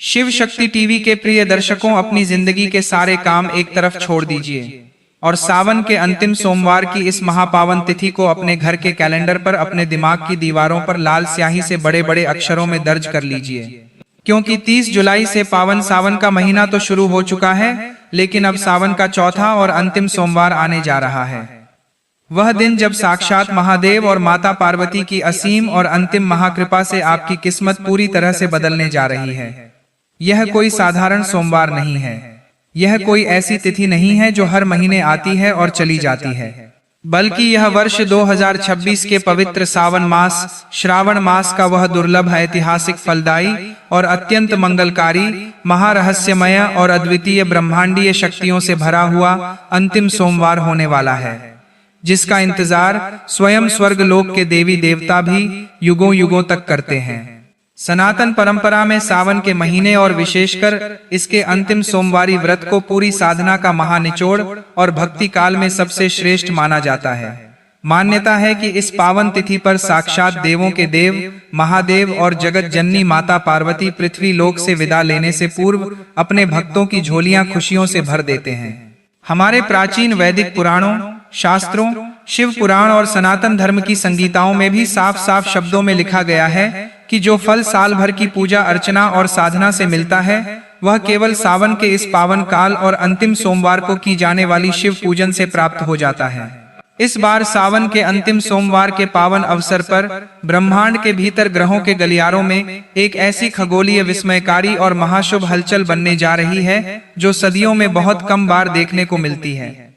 Shiv Shakti TV के प्रिय दर्शकों, अपनी जिंदगी के सारे काम एक तरफ छोड़ दीजिए और सावन के अंतिम सोमवार की इस महापावन तिथि को अपने घर के कैलेंडर पर, अपने दिमाग की दीवारों पर लाल स्याही से बड़े बड़े अक्षरों में दर्ज कर लीजिए, क्योंकि 30 जुलाई से पावन सावन का महीना तो शुरू हो चुका है, लेकिन अब सावन का चौथा और अंतिम सोमवार आने जा रहा है। वह दिन जब साक्षात महादेव और माता पार्वती की असीम और अंतिम महाकृपा से आपकी किस्मत पूरी तरह से बदलने जा रही है। यह कोई साधारण सोमवार नहीं है, यह कोई ऐसी तिथि नहीं है जो हर महीने आती है और चली जाती है, बल्कि यह वर्ष 2026 के पवित्र सावन मास, श्रावण मास का वह दुर्लभ, ऐतिहासिक, फलदायी और अत्यंत मंगलकारी, महारहस्यमय और अद्वितीय ब्रह्मांडीय शक्तियों से भरा हुआ अंतिम सोमवार होने वाला है, जिसका इंतजार स्वयं स्वर्ग लोक के देवी देवता भी युगों युगों तक करते हैं। सनातन परंपरा में सावन के महीने और विशेषकर इसके अंतिम सोमवारी व्रत को पूरी साधना का महानिचोड़ और भक्ति काल में सबसे श्रेष्ठ माना जाता है। मान्यता है कि इस पावन तिथि पर साक्षात देवों के देव महादेव और जगत जननी माता पार्वती पृथ्वी लोक से विदा लेने से पूर्व अपने भक्तों की झोलियां खुशियों से भर देते हैं। हमारे प्राचीन वैदिक पुराणों, शास्त्रों, शिव पुराण और सनातन धर्म की संगीताओं में भी साफ साफ शब्दों में लिखा गया है कि जो फल साल भर की पूजा अर्चना और साधना से मिलता है, वह केवल सावन के इस पावन काल और अंतिम सोमवार को की जाने वाली शिव पूजन से प्राप्त हो जाता है। इस बार सावन के अंतिम सोमवार के पावन अवसर पर ब्रह्मांड के भीतर ग्रहों के गलियारों में एक ऐसी खगोलीय विस्मयकारी और महाशुभ हलचल बनने जा रही है जो सदियों में बहुत कम बार देखने को मिलती है।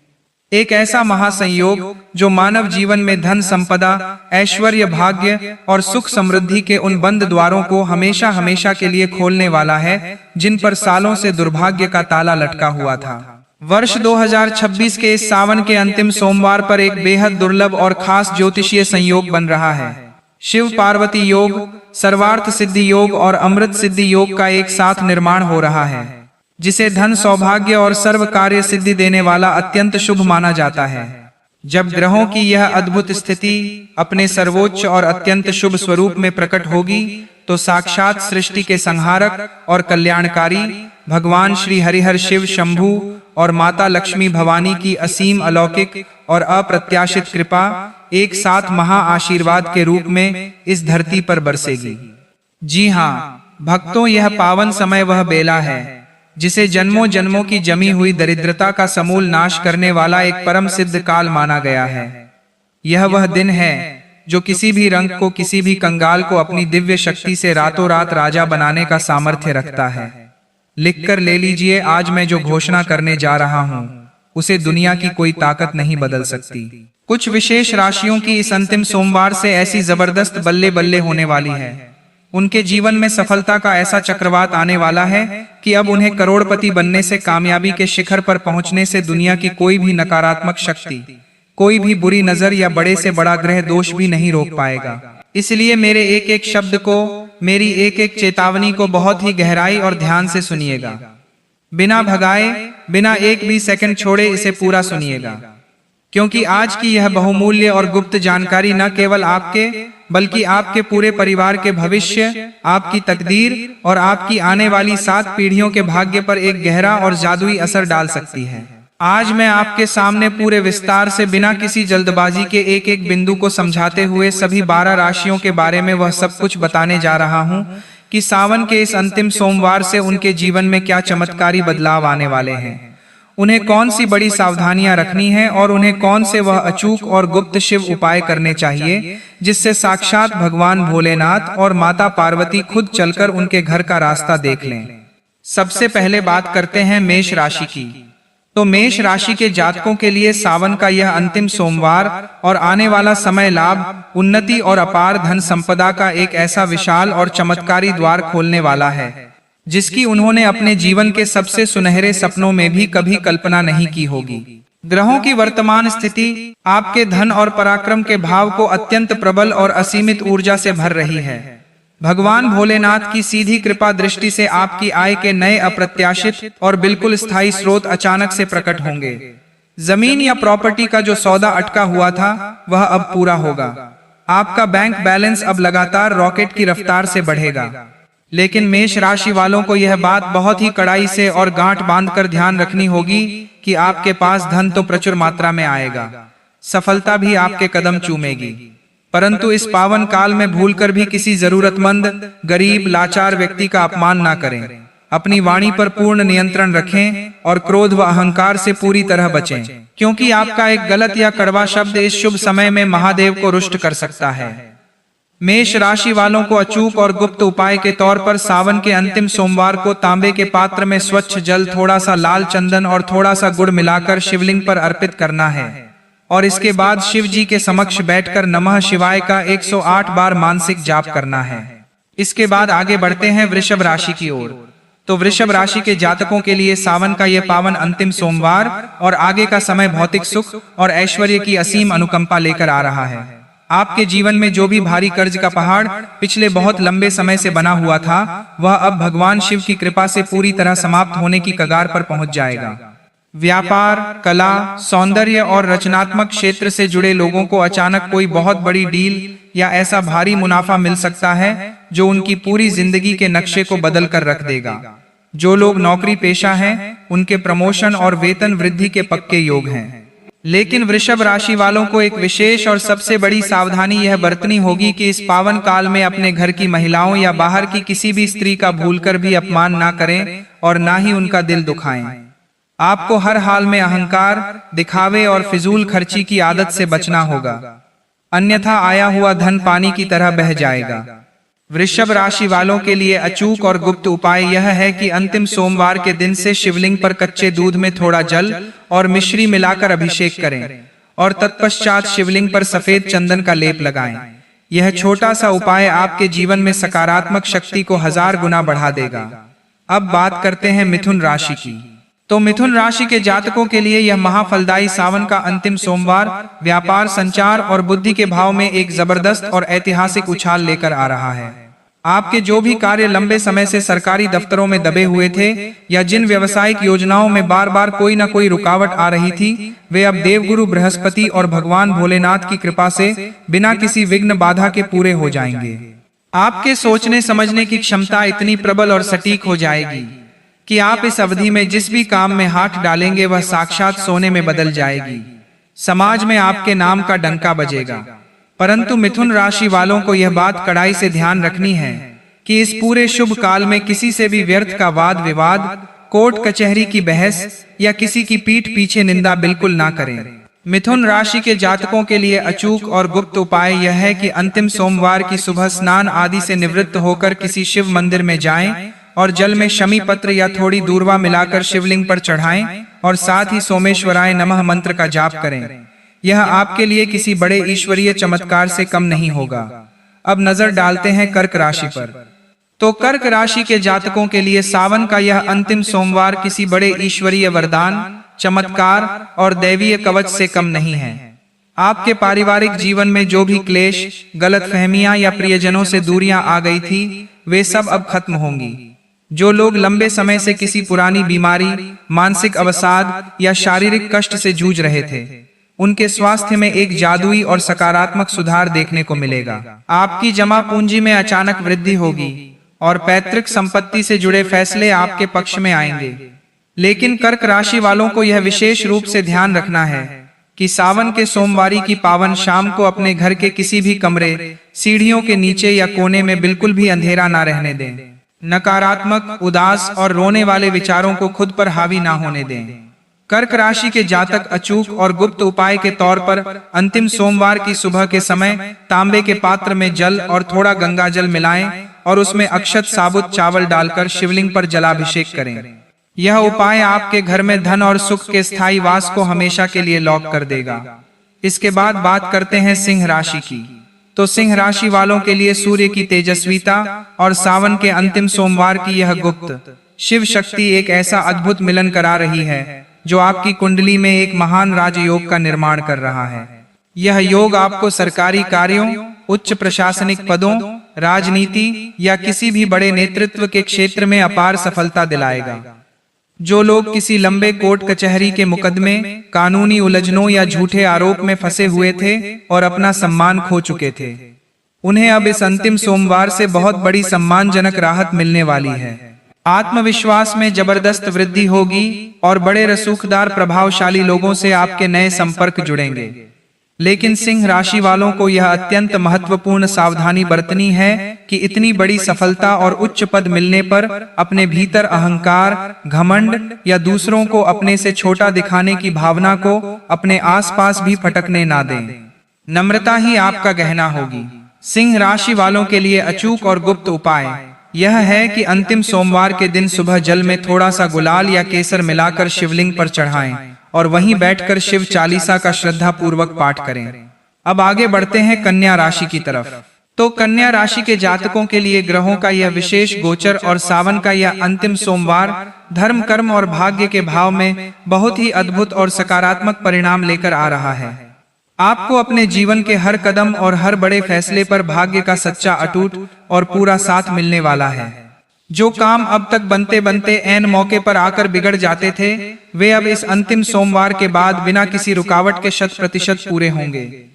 एक ऐसा महासंयोग जो मानव जीवन में धन संपदा, ऐश्वर्य, भाग्य और सुख समृद्धि के उन बंद द्वारों को हमेशा हमेशा के लिए खोलने वाला है, जिन पर सालों से दुर्भाग्य का ताला लटका हुआ था। वर्ष 2026 के इस सावन के अंतिम सोमवार पर एक बेहद दुर्लभ और खास ज्योतिषीय संयोग बन रहा है। शिव पार्वती योग, सर्वार्थ सिद्धि योग और अमृत सिद्धि योग का एक साथ निर्माण हो रहा है, जिसे धन, सौभाग्य और सर्व कार्य सिद्धि देने वाला अत्यंत शुभ माना जाता है। जब ग्रहों की यह अद्भुत स्थिति अपने सर्वोच्च और अत्यंत शुभ स्वरूप में प्रकट होगी, तो साक्षात सृष्टि के संहारक और कल्याणकारी भगवान श्री हरिहर शिव शंभु और माता लक्ष्मी भवानी की असीम, अलौकिक और अप्रत्याशित कृपा एक साथ महा आशीर्वाद के रूप में इस धरती पर बरसेगी। जी हाँ भक्तों, यह पावन समय वह बेला है जिसे जन्मों जन्मों की जमी हुई दरिद्रता का समूल नाश करने वाला एक परम सिद्ध काल माना गया है। यह वह दिन है जो किसी भी रंग को, किसी भी कंगाल को अपनी दिव्य शक्ति से रातों रात राजा बनाने का सामर्थ्य रखता है। लिखकर ले लीजिए, आज मैं जो घोषणा करने जा रहा हूँ उसे दुनिया की कोई ताकत नहीं बदल सकती। कुछ विशेष राशियों की इस अंतिम सोमवार से ऐसी जबरदस्त बल्ले बल्ले होने वाली है, उनके जीवन में सफलता का ऐसा चक्रवात आने वाला है कि अब उन्हें करोड़पति बनने से, कामयाबी के शिखर पर पहुंचने से दुनिया की कोई भी नकारात्मक शक्ति, कोई भी बुरी नजर या बड़े से बड़ा ग्रह दोष भी नहीं रोक पाएगा। इसलिए मेरे एक एक शब्द को, मेरी एक एक चेतावनी को बहुत ही गहराई और ध्यान से सुनिएगा। बिना भगाए, बिना एक भी सेकंड छोड़े इसे पूरा सुनिएगा, क्योंकि आज की यह बहुमूल्य और गुप्त जानकारी न केवल आपके बल्कि आपके पूरे परिवार के भविष्य, आपकी तकदीर और आपकी आने वाली 7 पीढ़ियों के भाग्य पर एक गहरा और जादुई असर डाल सकती है। आज मैं आपके सामने पूरे विस्तार से, बिना किसी जल्दबाजी के, एक एक बिंदु को समझाते हुए सभी 12 राशियों के बारे में वह सब कुछ बताने जा रहा हूँ कि सावन के इस अंतिम सोमवार से उनके जीवन में क्या चमत्कारी बदलाव आने वाले हैं, उन्हें कौन सी बड़ी सावधानियां रखनी है और उन्हें कौन से वह अचूक और गुप्त शिव उपाय करने चाहिए, जिससे साक्षात भगवान भोलेनाथ और माता पार्वती खुद चलकर उनके घर का रास्ता देख लें। सबसे पहले बात करते हैं मेष राशि की। तो मेष राशि के जातकों के लिए सावन का यह अंतिम सोमवार और आने वाला समय लाभ, उन्नति और अपार धन संपदा का एक ऐसा विशाल और चमत्कारी द्वार खोलने वाला है, जिसकी उन्होंने अपने जीवन के सबसे सुनहरे सपनों में भी कभी कल्पना नहीं की होगी। ग्रहों की वर्तमान स्थिति आपके धन और पराक्रम के भाव को अत्यंत प्रबल और असीमित ऊर्जा से भर रही है। भगवान भोलेनाथ की सीधी कृपा दृष्टि से आपकी आय के नए अप्रत्याशित और बिल्कुल स्थायी स्रोत अचानक से प्रकट होंगे। जमीन या प्रॉपर्टी का जो सौदा अटका हुआ था वह अब पूरा होगा। आपका बैंक बैलेंस अब लगातार रॉकेट की रफ्तार से बढ़ेगा। लेकिन मेष राशि वालों को यह बात बहुत ही कड़ाई से और गांठ बांधकर ध्यान रखनी होगी कि आपके पास धन तो प्रचुर मात्रा में आएगा, सफलता भी आपके कदम चूमेगी, परंतु इस पावन काल में भूलकर भी किसी जरूरतमंद, गरीब, लाचार व्यक्ति का अपमान ना करें। अपनी वाणी पर पूर्ण नियंत्रण रखें और क्रोध व अहंकार से पूरी तरह बचें, क्योंकि आपका एक गलत या कड़वा शब्द इस शुभ समय में महादेव को रुष्ट कर सकता है। मेष राशि वालों को अचूक और गुप्त उपाय के तौर पर सावन के अंतिम सोमवार को तांबे के पात्र में स्वच्छ जल, थोड़ा सा लाल चंदन और थोड़ा सा गुड़ मिलाकर शिवलिंग पर अर्पित करना है और इसके बाद शिव जी के समक्ष बैठकर नमः शिवाय का 108 बार मानसिक जाप करना है। इसके बाद आगे बढ़ते हैं वृषभ राशि की ओर। तो वृषभ राशि के जातकों के लिए सावन का यह पावन अंतिम सोमवार और आगे का समय भौतिक सुख और ऐश्वर्य की असीम अनुकंपा लेकर आ रहा है। आपके जीवन में जो भी भारी कर्ज का पहाड़ पिछले बहुत लंबे समय से बना हुआ था, वह अब भगवान शिव की कृपा से पूरी तरह समाप्त होने की कगार पर पहुंच जाएगा। व्यापार, कला, सौंदर्य और रचनात्मक क्षेत्र से जुड़े लोगों को अचानक कोई बहुत बड़ी डील या ऐसा भारी मुनाफा मिल सकता है जो उनकी पूरी जिंदगी के नक्शे को बदल कर रख देगा। जो लोग नौकरी पेशा हैं, उनके प्रमोशन और वेतन वृद्धि के पक्के योग हैं। लेकिन वृषभ राशि वालों को एक विशेष और सबसे बड़ी सावधानी यह बरतनी होगी कि इस पावन काल में अपने घर की महिलाओं या बाहर की किसी भी स्त्री का भूलकर भी अपमान ना करें और ना ही उनका दिल दुखाएं। आपको हर हाल में अहंकार, दिखावे और फिजूल खर्ची की आदत से बचना होगा, अन्यथा आया हुआ धन पानी की तरह बह जाएगा। वृषभ राशि वालों के लिए अचूक और गुप्त उपाय यह है कि अंतिम सोमवार के दिन से शिवलिंग पर कच्चे दूध में थोड़ा जल और मिश्री मिलाकर अभिषेक करें और तत्पश्चात शिवलिंग पर सफेद चंदन का लेप लगाएं। यह छोटा सा उपाय आपके जीवन में सकारात्मक शक्ति को 1000 गुना बढ़ा देगा। अब बात करते हैं मिथुन राशि की। तो मिथुन राशि के जातकों के लिए यह महाफलदायी सावन का अंतिम सोमवार व्यापार, संचार और बुद्धि के भाव में एक जबरदस्त और ऐतिहासिक उछाल लेकर आ रहा है। आपके जो भी कार्य लंबे समय से सरकारी दफ्तरों में दबे हुए थे या जिन व्यवसायिक योजनाओं में बार बार कोई न कोई रुकावट आ रही थी, वे अब देवगुरु बृहस्पति और भगवान भोलेनाथ की कृपा से बिना किसी विघ्न बाधा के पूरे हो जाएंगे। आपके सोचने समझने की क्षमता इतनी प्रबल और सटीक हो जाएगी कि आप इस अवधि में जिस भी काम में हाथ डालेंगे वह साक्षात सोने में बदल जाएगी। समाज में आपके नाम का डंका बजेगा। परंतु मिथुन राशि वालों को यह बात कड़ाई से ध्यान रखनी है कि इस पूरे शुभ काल में किसी से भी व्यर्थ का वाद विवाद, कोर्ट कचहरी की बहस या किसी की पीठ पीछे निंदा बिल्कुल ना करें। मिथुन राशि के जातकों के लिए अचूक और गुप्त उपाय यह है कि अंतिम सोमवार की सुबह स्नान आदि से निवृत्त होकर किसी शिव मंदिर में जाएं और जल में शमी पत्र या थोड़ी दूर्वा मिलाकर शिवलिंग पर चढ़ाएं और साथ ही सोमेश्वराय नमः मंत्र का जाप करें। यह आपके लिए किसी बड़े ईश्वरीय चमत्कार से कम नहीं होगा। अब नजर डालते हैं कर्क राशि पर। तो कर्क राशि के जातकों के लिए सावन का यह अंतिम सोमवार किसी बड़े ईश्वरीय वरदान, चमत्कार और दैवीय कवच से कम नहीं है। आपके पारिवारिक जीवन में जो भी क्लेश, गलतफहमियां या प्रियजनों से दूरियां आ गई थी, वे सब अब खत्म होंगी। जो लोग लंबे समय से किसी पुरानी बीमारी, मानसिक अवसाद या शारीरिक कष्ट से जूझ रहे थे, उनके स्वास्थ्य में एक जादुई और सकारात्मक सुधार देखने को मिलेगा। आपकी जमा पूंजी में अचानक वृद्धि होगी और पैतृक संपत्ति से जुड़े फैसले आपके पक्ष में आएंगे। लेकिन कर्क राशि वालों को यह विशेष रूप से ध्यान रखना है कि सावन के सोमवारी की पावन शाम को अपने घर के किसी भी कमरे, सीढ़ियों के नीचे या कोने में बिल्कुल भी अंधेरा ना रहने दें। नकारात्मक, उदास और रोने वाले विचारों को खुद पर हावी ना होने दें। कर्क राशि के जातक अचूक और गुप्त उपाय के तौर पर अंतिम सोमवार की सुबह के समय तांबे के पात्र में जल और थोड़ा गंगा जल मिलाएं और उसमें अक्षत साबुत चावल डालकर शिवलिंग पर जलाभिषेक करें। यह उपाय आपके घर में धन और सुख के स्थायी वास को हमेशा के लिए लॉक कर देगा। इसके बाद बात करते हैं सिंह राशि की। तो सिंह राशि वालों के लिए सूर्य की तेजस्विता और सावन के अंतिम सोमवार की यह गुप्त शिव शक्ति एक ऐसा अद्भुत मिलन करा रही है जो आपकी कुंडली में एक महान राजयोग का निर्माण कर रहा है। यह योग आपको सरकारी कार्यों, उच्च प्रशासनिक पदों, राजनीति या किसी भी बड़े नेतृत्व के क्षेत्र में अपार सफलता दिलाएगा। जो लोग किसी लंबे कोर्ट कचहरी के मुकदमे, कानूनी उलझनों या झूठे आरोप में फंसे हुए थे और अपना सम्मान खो चुके थे, उन्हें अब इस अंतिम सोमवार से बहुत बड़ी सम्मानजनक राहत मिलने वाली है। आत्मविश्वास में जबरदस्त वृद्धि होगी और बड़े रसूखदार प्रभावशाली लोगों से आपके नए संपर्क जुड़ेंगे। लेकिन सिंह राशि वालों को यह अत्यंत महत्वपूर्ण सावधानी बरतनी है कि इतनी बड़ी सफलता और उच्च पद मिलने पर अपने भीतर अहंकार, घमंड या दूसरों को अपने से छोटा दिखाने की भावना को अपने आसपास भी फटकने ना दें। नम्रता ही आपका गहना होगी। सिंह राशि वालों के लिए अचूक और गुप्त उपाय यह है कि अंतिम सोमवार के दिन सुबह जल में थोड़ा सा गुलाल या केसर मिलाकर शिवलिंग पर चढ़ाएं और वहीं बैठकर शिव चालीसा का श्रद्धा पूर्वक पाठ करें। अब आगे बढ़ते हैं कन्या राशि की तरफ। तो कन्या राशि के जातकों के लिए ग्रहों का यह विशेष गोचर और सावन का यह अंतिम सोमवार धर्म, कर्म और भाग्य के भाव में बहुत ही अद्भुत और सकारात्मक परिणाम लेकर आ रहा है। आपको अपने जीवन के हर कदम और हर बड़े फैसले पर भाग्य का सच्चा, अटूट और पूरा साथ मिलने वाला है। जो काम अब तक बनते बनते ऐन मौके पर आकर बिगड़ जाते थे, वे अब इस अंतिम सोमवार के बाद बिना किसी रुकावट के 100% पूरे होंगे।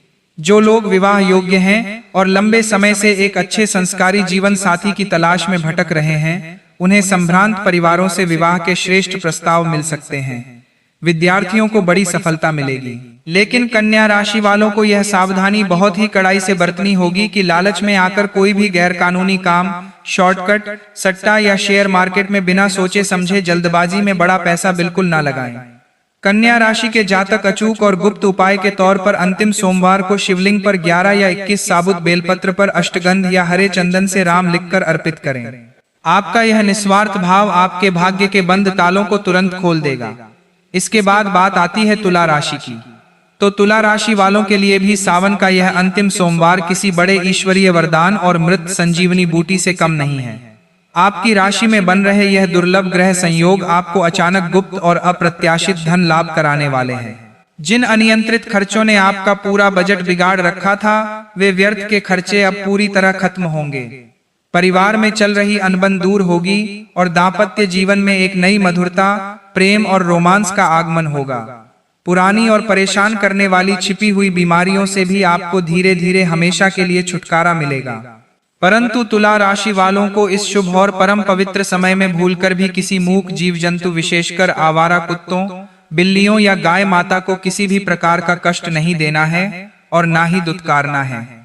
जो लोग विवाह योग्य हैं और लंबे समय से एक अच्छे संस्कारी जीवन साथी की तलाश में भटक रहे हैं, उन्हें संभ्रांत परिवारों से विवाह के श्रेष्ठ प्रस्ताव मिल सकते हैं। विद्यार्थियों को बड़ी सफलता मिलेगी। लेकिन कन्या राशि वालों को यह सावधानी बहुत ही कड़ाई से बरतनी होगी कि लालच में आकर कोई भी गैर कानूनी काम, शॉर्टकट, सट्टा या शेयर मार्केट में बिना सोचे समझे जल्दबाजी में बड़ा पैसा बिल्कुल ना लगाएं। कन्या राशि के जातक अचूक और गुप्त उपाय के तौर पर अंतिम सोमवार को शिवलिंग पर 11 या 21 साबुत बेलपत्र पर अष्टगंध या हरे चंदन से राम लिखकर अर्पित करें। आपका यह निस्वार्थ भाव आपके भाग्य के बंद तालों को तुरंत खोल देगा। इसके बाद बात आती है तुला राशि की। तो तुला राशि वालों के लिए भी सावन का यह अंतिम सोमवार किसी बड़े ईश्वरीय वरदान और मृत संजीवनी बूटी से कम नहीं है। आपकी राशि में बन रहे यह दुर्लभ ग्रह संयोग आपको अचानक गुप्त और अप्रत्याशित धन लाभ कराने वाले हैं। जिन अनियंत्रित खर्चों ने आपका पूरा बजट बिगाड़ रखा था, वे व्यर्थ के खर्चे अब पूरी तरह खत्म होंगे। परिवार में चल रही अनबन दूर होगी और दाम्पत्य जीवन में एक नई मधुरता, प्रेम और रोमांस का आगमन होगा। पुरानी और परेशान करने वाली छिपी हुई बीमारियों से भी आपको धीरे धीरे हमेशा के लिए छुटकारा मिलेगा। परंतु तुला राशि वालों को इस शुभ और परम पवित्र समय में भूलकर भी किसी मूक जीव जंतु, विशेषकर आवारा कुत्तों, बिल्लियों या गाय माता को किसी भी प्रकार का कष्ट नहीं देना है और ना ही दुत्कारना है।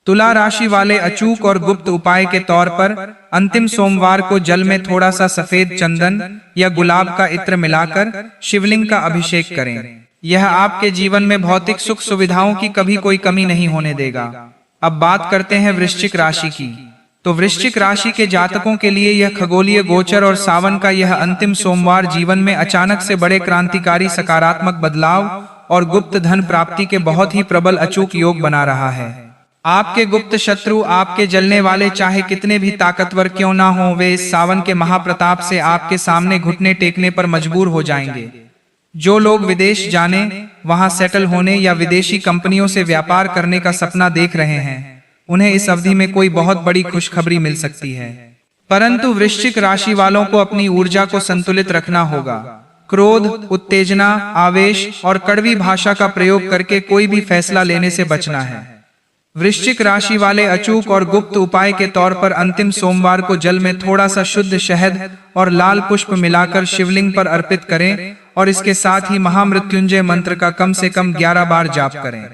तुला राशि वाले अचूक और गुप्त उपाय के तौर पर अंतिम सोमवार को जल में थोड़ा सा सफेद चंदन या गुलाब का इत्र मिलाकर शिवलिंग का अभिषेक करें। यह आपके जीवन में भौतिक सुख सुविधाओं की कभी कोई कमी नहीं होने देगा। अब बात करते हैं वृश्चिक राशि की। तो वृश्चिक राशि के जातकों के लिए यह खगोलीय गोचर और सावन का यह अंतिम सोमवार जीवन में अचानक से बड़े क्रांतिकारी सकारात्मक बदलाव और गुप्त धन प्राप्ति के बहुत ही प्रबल अचूक योग बना रहा है। आपके गुप्त शत्रु, आपके जलने वाले चाहे कितने भी ताकतवर क्यों ना हो, वे इस सावन के महाप्रताप से आपके सामने घुटने टेकने पर मजबूर हो जाएंगे। जो लोग विदेश जाने, वहां सेटल होने या विदेशी कंपनियों से व्यापार करने का सपना देख रहे हैं, उन्हें इस अवधि में कोई बहुत बड़ी खुशखबरी मिल सकती है। परंतु वृश्चिक राशि वालों को अपनी ऊर्जा को संतुलित रखना होगा। क्रोध, उत्तेजना, आवेश और कड़वी भाषा का प्रयोग करके कोई भी फैसला लेने से बचना है। वृश्चिक राशि वाले अचूक और गुप्त उपाय के तौर पर अंतिम सोमवार को जल में थोड़ा सा शुद्ध शहद और लाल पुष्प मिलाकर शिवलिंग पर अर्पित करें और इसके साथ ही महामृत्युंजय मंत्र का कम से कम 11 बार जाप करें।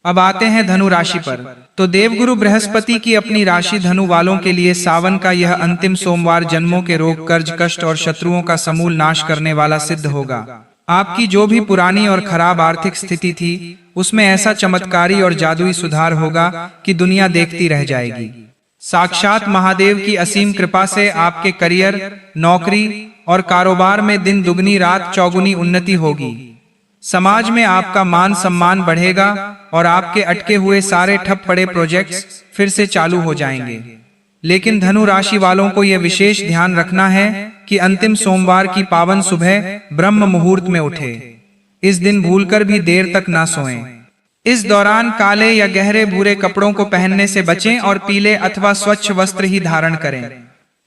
अब आते हैं धनु राशि पर। तो देवगुरु बृहस्पति की अपनी राशि धनु वालों के लिए सावन का यह अंतिम सोमवार जन्मों के रोग, कर्ज, कष्ट और शत्रुओं का समूल नाश करने वाला सिद्ध होगा। आपकी जो भी पुरानी और खराब आर्थिक स्थिति थी, उसमें ऐसा चमत्कारी और जादुई सुधार होगा कि दुनिया देखती रह जाएगी। साक्षात महादेव की असीम कृपा से आपके करियर, नौकरी और कारोबार में दिन दुगनी रात चौगुनी उन्नति होगी। समाज में आपका मान सम्मान बढ़ेगा और आपके अटके हुए सारे ठप पड़े प्रोजेक्ट्स फिर से चालू हो जाएंगे। लेकिन धनु राशि वालों को यह विशेष ध्यान रखना है कि अंतिम सोमवार की पावन सुबह ब्रह्म मुहूर्त में उठे। इस दिन भूलकर भी देर तक ना सोएं। इस दौरान काले या गहरे भूरे कपड़ों को पहनने से बचें और पीले अथवा स्वच्छ वस्त्र ही धारण करें।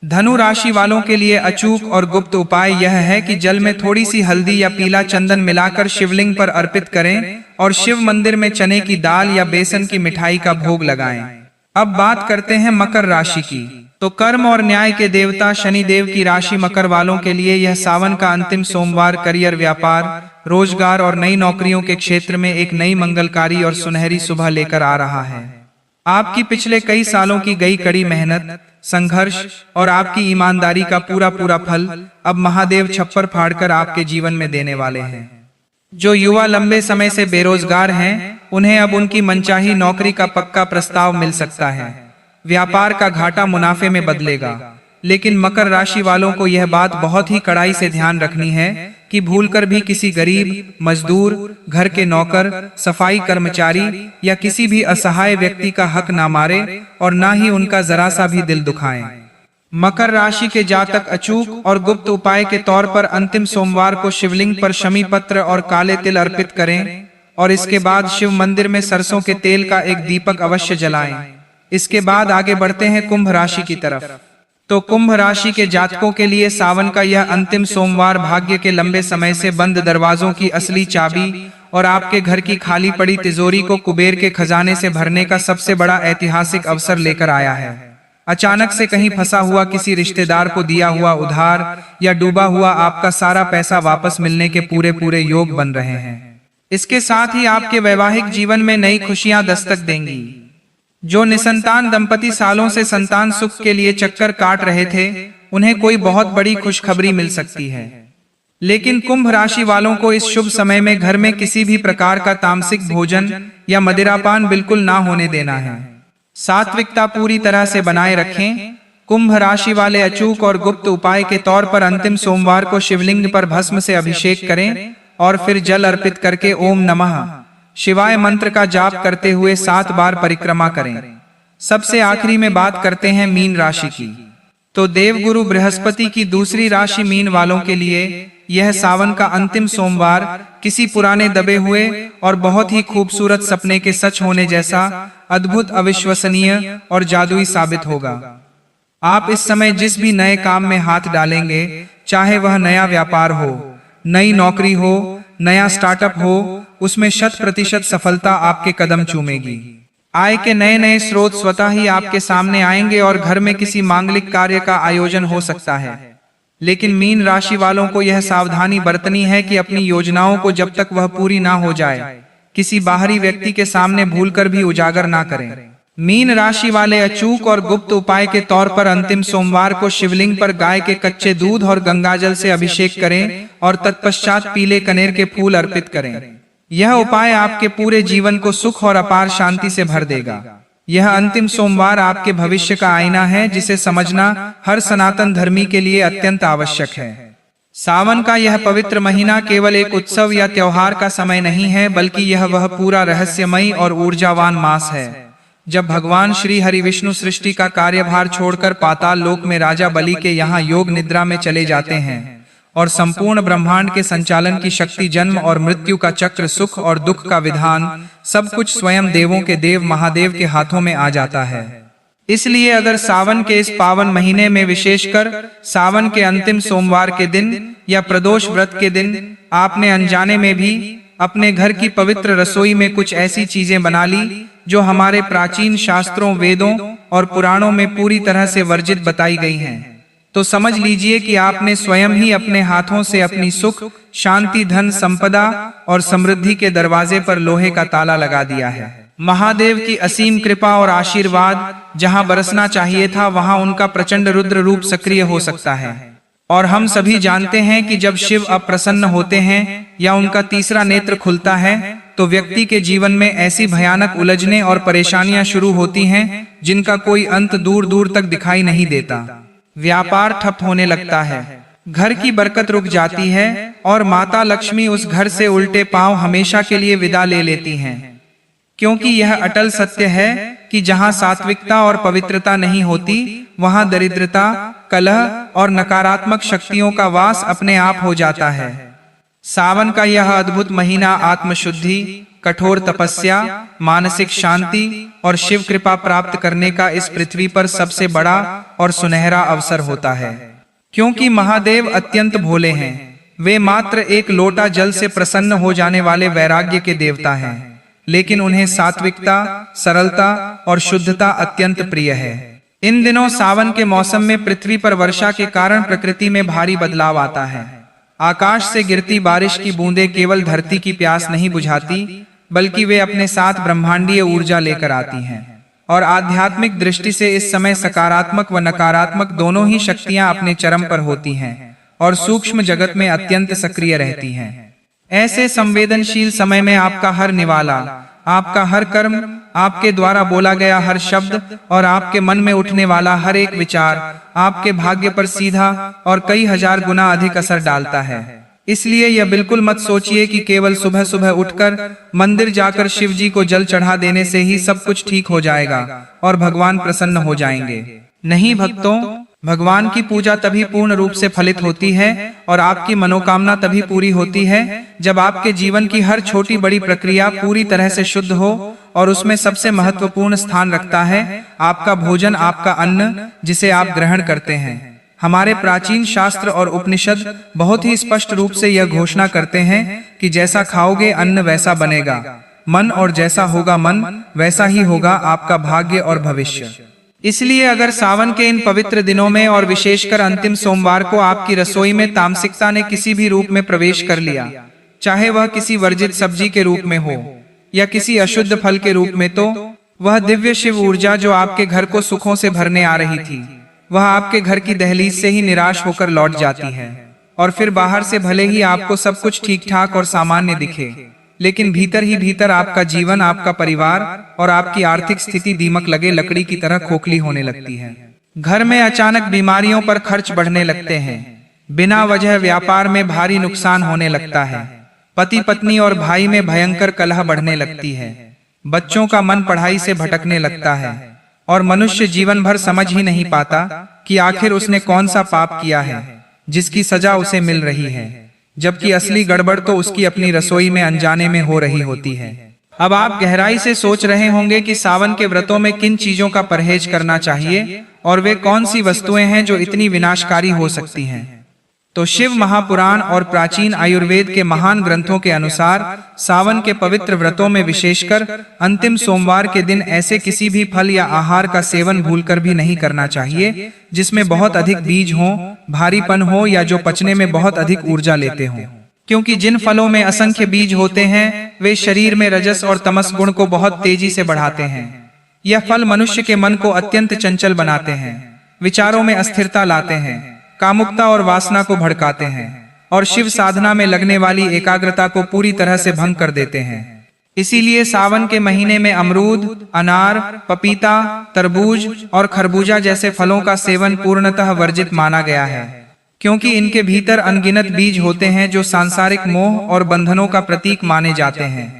धनु राशि वालों के लिए अचूक और गुप्त उपाय यह है कि जल में थोड़ी सी हल्दी या पीला चंदन मिलाकर शिवलिंग पर अर्पित करें और शिव मंदिर में चने की दाल या बेसन की मिठाई का भोग लगाएं। अब बात करते हैं मकर राशि की। तो कर्म और न्याय के देवता शनि देव की राशि मकर वालों के लिए यह सावन का अंतिम सोमवार करियर, व्यापार, रोजगार और नई नौकरियों के क्षेत्र में एक नई मंगलकारी और सुनहरी सुबह लेकर आ रहा है। आपकी पिछले कई सालों की गई कड़ी मेहनत, संघर्ष और आपकी ईमानदारी का पूरा फल अब महादेव छप्पर फाड़कर आपके जीवन में देने वाले हैं। जो युवा लंबे समय से बेरोजगार हैं, उन्हें अब उनकी मनचाही नौकरी का पक्का प्रस्ताव मिल सकता है। व्यापार का घाटा मुनाफे में बदलेगा। लेकिन मकर राशि वालों को यह बात बहुत ही कड़ाई से ध्यान रखनी है कि भूलकर भी किसी गरीब, मजदूर, घर के नौकर, सफाई कर्मचारी या किसी भी असहाय व्यक्ति का हक ना मारे और ना ही उनका जरा सा भी दिल दुखाएं। मकर राशि के जातक अचूक और गुप्त उपाय के तौर पर अंतिम सोमवार को शिवलिंग पर शमी पत्र और काले तिल अर्पित करें और इसके बाद शिव मंदिर में सरसों के तेल का एक दीपक अवश्य जलाएं। इसके बाद आगे बढ़ते हैं कुंभ राशि की तरफ। तो कुंभ राशि के जातकों के लिए सावन का यह अंतिम सोमवार भाग्य के लंबे समय से बंद दरवाजों की असली चाबी और आपके घर की खाली पड़ी तिजोरी को कुबेर के खजाने से भरने का सबसे बड़ा ऐतिहासिक अवसर लेकर आया है। अचानक से कहीं फंसा हुआ किसी रिश्तेदार को दिया हुआ उधार या डूबा हुआ आपका सारा पैसा वापस मिलने के पूरे योग बन रहे हैं। इसके साथ ही आपके वैवाहिक जीवन में नई खुशियां दस्तक देंगी। जो निसंतान दंपति सालों से संतान सुख के लिए चक्कर काट रहे थे, उन्हें कोई बहुत बड़ी खुशखबरी मिल सकती है। लेकिन कुंभ राशि वालों को इस शुभ समय में घर में किसी भी प्रकार का तामसिक भोजन या मदिरापान बिल्कुल ना होने देना है। सात्विकता पूरी तरह से बनाए रखें। कुंभ राशि वाले अचूक और गुप्त उपाय के तौर पर अंतिम सोमवार को शिवलिंग पर भस्म से अभिषेक करें और फिर जल अर्पित करके ओम नमः शिवाय मंत्र का जाप करते हुए 7 बार परिक्रमा करें। सबसे आखिरी में बात करते हैं मीन राशि की। तो देवगुरु बृहस्पति की दूसरी राशि मीन वालों के लिए यह सावन का अंतिम सोमवार किसी पुराने दबे हुए और बहुत ही खूबसूरत सपने के सच होने जैसा अद्भुत, अविश्वसनीय और जादुई साबित होगा। आप इस समय जिस भी नए काम में हाथ डालेंगे, चाहे वह नया व्यापार हो, नई नौकरी हो, नया स्टार्टअप हो, उसमें 100% सफलता आपके कदम चूमेगी। आय के नए स्रोत स्वतः ही आपके सामने आएंगे और घर में किसी मांगलिक कार्य का आयोजन हो सकता है। लेकिन मीन राशि वालों को यह सावधानी बरतनी है कि अपनी योजनाओं को जब तक वह पूरी ना हो जाए, किसी बाहरी व्यक्ति के सामने भूलकर भी उजागर ना करें। मीन राशि वाले अचूक और गुप्त उपाय के तौर पर अंतिम सोमवार को शिवलिंग पर गाय के कच्चे दूध और गंगाजल से अभिषेक करें और तत्पश्चात पीले कनेर के फूल अर्पित करें। यह उपाय आपके पूरे जीवन को सुख और अपार शांति से भर देगा। यह अंतिम सोमवार आपके भविष्य का आईना है, जिसे समझना हर सनातन धर्मी के लिए अत्यंत आवश्यक है। सावन का यह पवित्र महीना केवल एक उत्सव या त्योहार का समय नहीं है, बल्कि यह वह पूरा रहस्यमयी और ऊर्जावान मास है जब भगवान श्री हरि विष्णु सृष्टि का कार्यभार छोड़कर पाताल लोक में राजा बलि के यहाँ योग निद्रा में चले जाते हैं और संपूर्ण ब्रह्मांड के संचालन की शक्ति, जन्म और मृत्यु का चक्र, सुख और दुख का विधान, सब कुछ स्वयं देवों के देव महादेव के हाथों में आ जाता है। इसलिए अगर सावन के इस पावन महीने में, विशेषकर सावन के अंतिम सोमवार के दिन या प्रदोष व्रत के दिन, आपने अनजाने में भी अपने घर की पवित्र रसोई में कुछ ऐसी चीजें बना ली जो हमारे प्राचीन शास्त्रों, वेदों और पुराणों में पूरी तरह से वर्जित बताई गई हैं, तो समझ लीजिए कि आपने स्वयं ही अपने हाथों से अपनी सुख, शांति, धन, संपदा और समृद्धि के दरवाजे पर लोहे का ताला लगा दिया है। महादेव की असीम कृपा और आशीर्वाद जहां बरसना चाहिए था, वहां उनका प्रचंड रुद्र रूप सक्रिय हो सकता है। और हम सभी जानते हैं कि जब शिव अप्रसन्न होते हैं या उनका तीसरा नेत्र खुलता है, तो व्यक्ति के जीवन में ऐसी भयानक उलझनें और परेशानियां शुरू होती हैं जिनका कोई अंत दूर दूर तक दिखाई नहीं देता। व्यापार ठप होने लगता है, घर की बरकत रुक जाती है और माता लक्ष्मी उस घर से उल्टे पांव हमेशा के लिए विदा ले लेती हैं। क्योंकि यह अटल सत्य है कि जहां सात्विकता और पवित्रता नहीं होती, वहां दरिद्रता, कलह और नकारात्मक शक्तियों का वास अपने आप हो जाता है। सावन का यह अद्भुत महीना आत्मशुद्धि, कठोर तपस्या, मानसिक शांति और शिव कृपा प्राप्त करने का इस पृथ्वी पर सबसे बड़ा और सुनहरा अवसर होता है। क्योंकि महादेव अत्यंत भोले हैं, वे मात्र एक लोटा जल से प्रसन्न हो जाने वाले वैराग्य के देवता हैं। लेकिन उन्हें सात्विकता, सरलता और शुद्धता अत्यंत प्रिय है। इन दिनों सावन के मौसम में पृथ्वी पर वर्षा के कारण प्रकृति में भारी बदलाव आता है। आकाश से गिरती बारिश की बूंदें केवल धरती की प्यास नहीं बुझाती, बल्कि वे अपने साथ ब्रह्मांडीय ऊर्जा लेकर आती हैं। और आध्यात्मिक दृष्टि से इस समय सकारात्मक व नकारात्मक दोनों ही शक्तियां अपने चरम पर होती हैं और सूक्ष्म जगत में अत्यंत सक्रिय रहती हैं। ऐसे संवेदनशील समय में आपका हर निवाला, आपका हर कर्म, आपके द्वारा बोला गया हर शब्द और आपके मन में उठने वाला हर एक विचार आपके भाग्य पर सीधा और कई हजार गुना अधिक असर डालता है। इसलिए यह बिल्कुल मत सोचिए कि केवल सुबह सुबह उठकर मंदिर जाकर शिव जी को जल चढ़ा देने से ही सब कुछ ठीक हो जाएगा और भगवान प्रसन्न हो जाएंगे। नहीं भक्तों, भगवान की पूजा तभी पूर्ण रूप से फलित होती है और आपकी मनोकामना तभी पूरी होती है जब आपके जीवन की हर छोटी बड़ी प्रक्रिया पूरी तरह से शुद्ध हो। और उसमें सबसे महत्वपूर्ण स्थान रखता है आपका भोजन, आपका अन्न जिसे आप ग्रहण करते हैं। हमारे प्राचीन शास्त्र और उपनिषद बहुत ही स्पष्ट रूप से यह घोषणा करते हैं कि जैसा खाओगे अन्न वैसा बनेगा मन, और जैसा होगा मन वैसा ही होगा आपका भाग्य और भविष्य। इसलिए अगर सावन के इन पवित्र दिनों में और विशेषकर अंतिम सोमवार को आपकी रसोई में तामसिकता ने किसी भी रूप में प्रवेश कर लिया, चाहे वह किसी वर्जित सब्जी के रूप में हो या किसी अशुद्ध फल के रूप में, तो वह दिव्य शिव ऊर्जा जो आपके घर को सुखों से भरने आ रही थी, वह आपके घर की दहलीज से ही निराश होकर लौट जाती है। और फिर बाहर से भले ही आपको सब कुछ ठीक ठाक और सामान्य दिखे, लेकिन भीतर ही भीतर आपका जीवन, आपका परिवार और आपकी आर्थिक स्थिति दीमक लगे लकड़ी की तरह खोखली होने लगती है। घर में अचानक बीमारियों पर खर्च बढ़ने लगते हैं, बिना वजह व्यापार में भारी नुकसान होने लगता है, पति पत्नी और भाई में भयंकर कलह बढ़ने लगती है, बच्चों का मन पढ़ाई से भटकने लगता है और मनुष्य जीवन भर समझ ही नहीं पाता कि आखिर उसने कौन सा पाप किया है जिसकी सजा उसे मिल रही है, जबकि असली गड़बड़ तो उसकी अपनी रसोई में अनजाने में हो रही होती है। अब आप गहराई से सोच रहे होंगे कि सावन के व्रतों में किन चीजों का परहेज करना चाहिए और वे कौन सी वस्तुएं हैं जो इतनी विनाशकारी हो सकती हैं। तो शिव महापुराण और प्राचीन आयुर्वेद के महान ग्रंथों के अनुसार सावन के पवित्र व्रतों में विशेषकर अंतिम सोमवार के दिन ऐसे किसी भी फल या आहार का सेवन भूलकर भी नहीं करना चाहिए जिसमें बहुत अधिक बीज हो, भारीपन हो या जो पचने में बहुत अधिक ऊर्जा लेते हों। क्योंकि जिन फलों में असंख्य बीज होते हैं वे शरीर में रजस और तमस गुण को बहुत तेजी से बढ़ाते हैं। यह फल मनुष्य के मन को अत्यंत चंचल बनाते हैं, विचारों में अस्थिरता लाते हैं, कामुकता और वासना को भड़काते हैं और शिव साधना में लगने वाली एकाग्रता को पूरी तरह से भंग कर देते हैं। इसीलिए सावन के महीने में अमरूद, अनार, पपीता, तरबूज और खरबूजा जैसे फलों का सेवन पूर्णतः वर्जित माना गया है, क्योंकि इनके भीतर अनगिनत बीज होते हैं जो सांसारिक मोह और बंधनों का प्रतीक माने जाते हैं।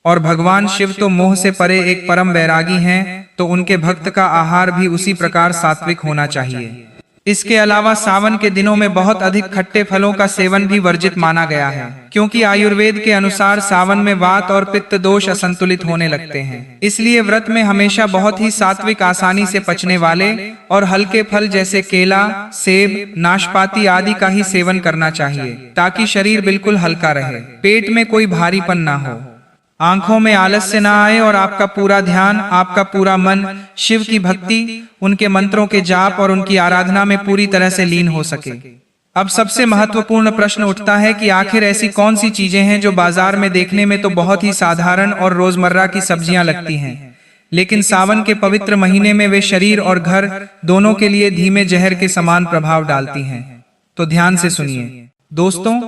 और भगवान शिव तो मोह से परे एक परम वैरागी हैं, तो उनके भक्त का आहार भी उसी प्रकार सात्विक होना चाहिए। इसके अलावा सावन के दिनों में बहुत अधिक खट्टे फलों का सेवन भी वर्जित माना गया है, क्योंकि आयुर्वेद के अनुसार सावन में वात और पित्त दोष असंतुलित होने लगते हैं। इसलिए व्रत में हमेशा बहुत ही सात्विक, आसानी से पचने वाले और हल्के फल जैसे केला, सेब, नाशपाती आदि का ही सेवन करना चाहिए, ताकि शरीर बिल्कुल हल्का रहे, पेट में कोई भारीपन ना हो, आंखों में आलस्य न आए और आपका पूरा ध्यान, आपका पूरा मन शिव की भक्ति, उनके मंत्रों के जाप और उनकी आराधना में पूरी तरह से लीन हो सके। अब सबसे महत्वपूर्ण प्रश्न उठता है कि आखिर ऐसी कौन सी चीजें हैं जो बाजार में देखने में तो बहुत ही साधारण और रोजमर्रा की सब्जियां लगती हैं, लेकिन सावन के पवित्र महीने में वे शरीर और घर दोनों के लिए धीमे जहर के समान प्रभाव डालती हैं। तो ध्यान से सुनिए दोस्तों,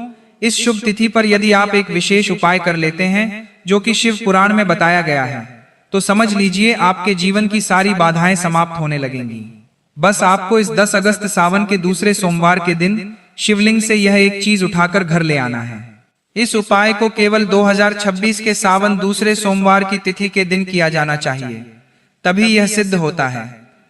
इस शुभ तिथि पर यदि आप एक विशेष उपाय कर लेते हैं जो कि शिव पुराण में बताया गया है, तो समझ लीजिए आपके जीवन की सारी बाधाएं समाप्त होने लगेंगी। बस आपको इस 10 अगस्त सावन के दूसरे सोमवार के दिन शिवलिंग से यह एक चीज उठाकर घर ले आना है। इस उपाय को केवल 2026 के सावन दूसरे सोमवार की तिथि के दिन किया जाना चाहिए, तभी यह सिद्ध होता है।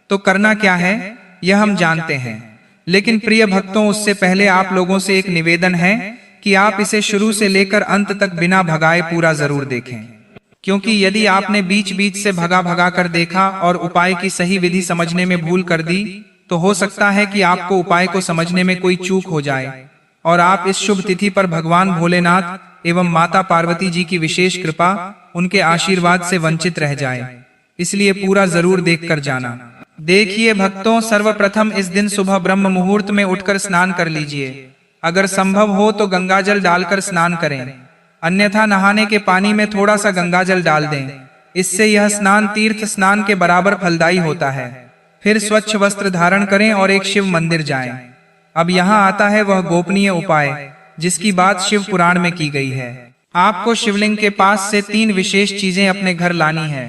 तो करना क्या है यह हम जानते हैं, लेकिन प्रिय भक्तों, उससे पहले आप लोगों से एक निवेदन है कि आप इसे शुरू से लेकर अंत तक बिना भगाए पूरा जरूर देखें, क्योंकि यदि आपने बीच बीच से भगा कर देखा और उपाय की सही विधि समझने में भूल कर दी, तो हो सकता है कि आपको उपाय को समझने में कोई चूक हो जाए और आप इस शुभ तिथि पर भगवान भोलेनाथ एवं माता पार्वती जी की विशेष कृपा उनके आशीर्वाद से वंचित रह जाए, इसलिए पूरा जरूर देखकर जाना। देखिए भक्तों, सर्वप्रथम इस दिन सुबह ब्रह्म मुहूर्त में उठकर स्नान कर लीजिए। अगर संभव हो तो गंगाजल डालकर स्नान करें, अन्यथा नहाने के पानी में थोड़ा सा गंगाजल डाल दें। इससे यह स्नान तीर्थ स्नान के बराबर फलदायी होता है। फिर स्वच्छ वस्त्र धारण करें और एक शिव मंदिर जाएं। अब यहाँ आता है वह गोपनीय उपाय जिसकी बात शिव पुराण में की गई है। आपको शिवलिंग के पास से 3 विशेष चीजें अपने घर लानी है।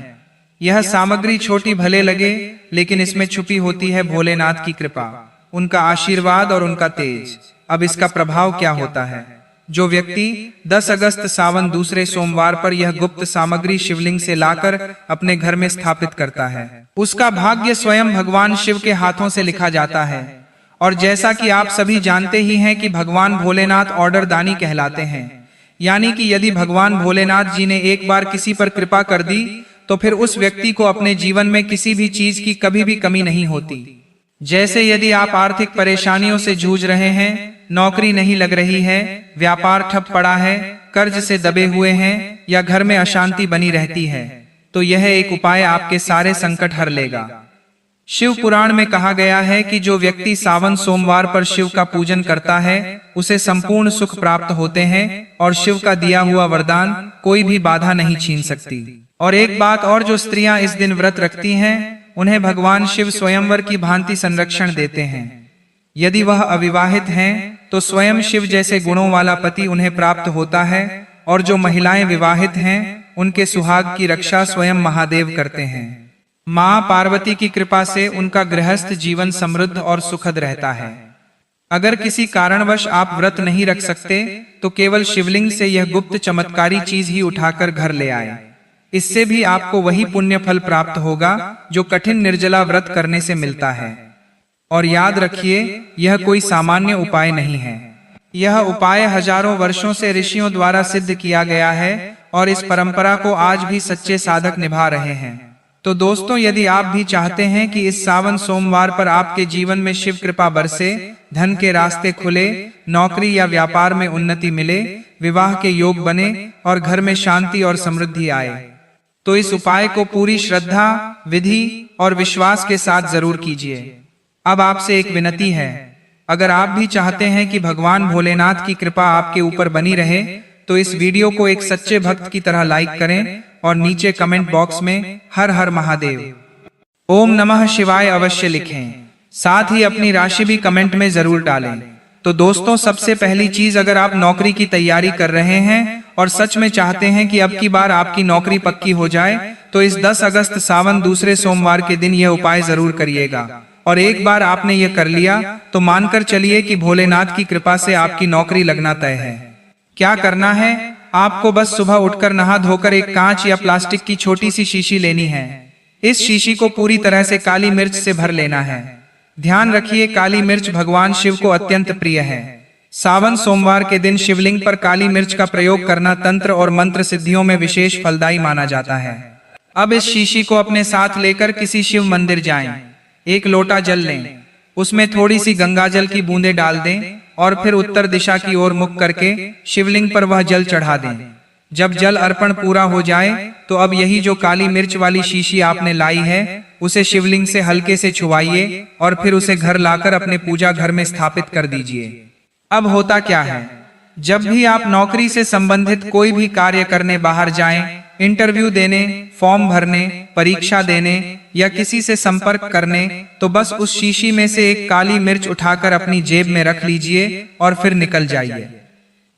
यह सामग्री छोटी भले लगे, लेकिन इसमें छुपी होती है भोलेनाथ की कृपा, उनका आशीर्वाद और उनका तेज। अब इसका प्रभाव क्या होता है? जो व्यक्ति 10 अगस्त सावन दूसरे सोमवार पर यह गुप्त सामग्री शिवलिंग से लाकर अपने घर में स्थापित करता है, उसका भाग्य स्वयं भगवान शिव के हाथों से लिखा जाता है। और जैसा कि आप सभी जानते ही हैं कि भगवान भोलेनाथ ऑर्डर दानी कहलाते हैं, यानी कि यदि भगवान भोलेनाथ जी ने एक बार किसी पर कृपा कर दी तो फिर उस व्यक्ति को अपने जीवन में किसी भी चीज की कभी भी कमी नहीं होती। जैसे यदि आप आर्थिक परेशानियों से जूझ रहे हैं, नौकरी नहीं लग रही है, व्यापार ठप पड़ा है, कर्ज से दबे हुए हैं या घर में अशांति बनी रहती है, तो यह एक उपाय आपके सारे संकट हर लेगा। शिव पुराण में कहा गया है कि जो व्यक्ति सावन सोमवार पर शिव का पूजन करता है उसे संपूर्ण सुख प्राप्त होते हैं और शिव का दिया हुआ वरदान कोई भी बाधा नहीं छीन सकती। और एक बात और, जो स्त्रियां इस दिन व्रत रखती हैं उन्हें भगवान शिव स्वयंवर की भांति संरक्षण देते हैं। यदि वह अविवाहित हैं तो स्वयं शिव जैसे गुणों वाला पति उन्हें प्राप्त होता है, और जो महिलाएं विवाहित हैं उनके सुहाग की रक्षा स्वयं महादेव करते हैं। मां पार्वती की कृपा से उनका गृहस्थ जीवन समृद्ध और सुखद रहता है। अगर किसी कारणवश आप व्रत नहीं रख सकते तो केवल शिवलिंग से यह गुप्त चमत्कारी चीज ही उठाकर घर ले आए। इससे भी आपको वही पुण्य फल प्राप्त होगा जो कठिन निर्जला व्रत करने से मिलता है। और याद रखिए, यह कोई सामान्य उपाय नहीं है। यह उपाय हजारों वर्षों से ऋषियों द्वारा सिद्ध किया गया है और इस परंपरा को आज भी सच्चे साधक निभा रहे हैं। तो दोस्तों, यदि आप भी चाहते हैं कि इस सावन सोमवार पर आपके जीवन में शिव कृपा बरसे, धन के रास्ते खुले, नौकरी या व्यापार में उन्नति मिले, विवाह के योग बने और घर में शांति और समृद्धि आए, तो इस उपाय को पूरी श्रद्धा, विधि और विश्वास के साथ जरूर कीजिए। अब आपसे एक विनती है, अगर आप भी चाहते हैं कि भगवान भोलेनाथ की कृपा आपके ऊपर बनी रहे तो इस वीडियो को एक सच्चे भक्त की तरह लाइक करें और नीचे कमेंट बॉक्स में हर हर महादेव, ओम नमः शिवाय अवश्य लिखें। साथ ही अपनी राशि भी कमेंट में जरूर डालें। तो दोस्तों, सबसे पहली चीज, अगर आप नौकरी की तैयारी कर रहे हैं और सच में चाहते हैं कि अब की बार आपकी नौकरी पक्की हो जाए, तो इस 10 अगस्त सावन दूसरे सोमवार के दिन यह उपाय जरूर करिएगा। और एक बार आपने ये कर लिया तो मानकर चलिए कि भोलेनाथ की कृपा से आपकी नौकरी लगना तय है। क्या करना है? आपको बस सुबह उठकर नहा धोकर एक कांच या प्लास्टिक की छोटी सी शीशी लेनी है। इस शीशी को पूरी तरह से काली मिर्च से भर लेना है। ध्यान रखिए, काली मिर्च भगवान शिव को अत्यंत प्रिय है। सावन सोमवार के दिन शिवलिंग पर काली मिर्च का प्रयोग करना तंत्र और मंत्र सिद्धियों में विशेष फलदायी माना जाता है। अब इस शीशी को अपने साथ लेकर किसी शिव मंदिर जाएं। एक लोटा जल लें, उसमें थोड़ी सी गंगा जल की बूंदें डाल दें और फिर उत्तर दिशा की ओर मुख करके शिवलिंग पर वह जल चढ़ा दें। जब जल अर्पण पूरा हो जाए तो अब यही जो काली मिर्च वाली शीशी आपने लाई है उसे शिवलिंग से हल्के से छुआइए और फिर उसे घर लाकर अपने पूजा घर में स्थापित कर दीजिए। अब होता क्या है, जब भी आप नौकरी से संबंधित कोई भी कार्य करने बाहर जाएं, इंटरव्यू देने, फॉर्म भरने, परीक्षा देने या किसी से संपर्क करने, तो बस उस शीशी में से एक काली मिर्च उठाकर अपनी जेब में रख लीजिए और फिर निकल जाइए।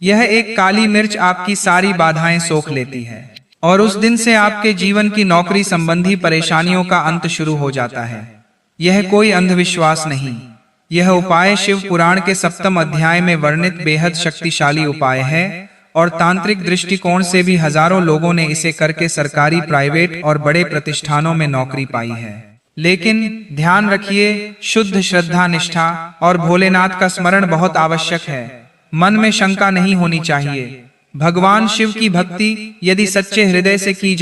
यह एक काली मिर्च आपकी सारी बाधाएं सोख लेती है और उस दिन से आपके जीवन की नौकरी संबंधी परेशानियों का अंत शुरू हो जाता है। यह कोई अंधविश्वास नहीं, यह उपाय शिव पुराण के 7वें अध्याय में वर्णित बेहद शक्तिशाली उपाय है और तांत्रिक दृष्टिकोण से भी हजारों लोगों ने इसे करके सरकारी, प्राइवेट और बड़े प्रतिष्ठानों में नौकरी पाई है। लेकिन ध्यान रखिए, शुद्ध श्रद्धा, निष्ठा और भोलेनाथ का स्मरण बहुत आवश्यक है। मन में शंका नहीं होनी चाहिए। भगवान शिव की भक्ति यदि सच्चे हृदय से की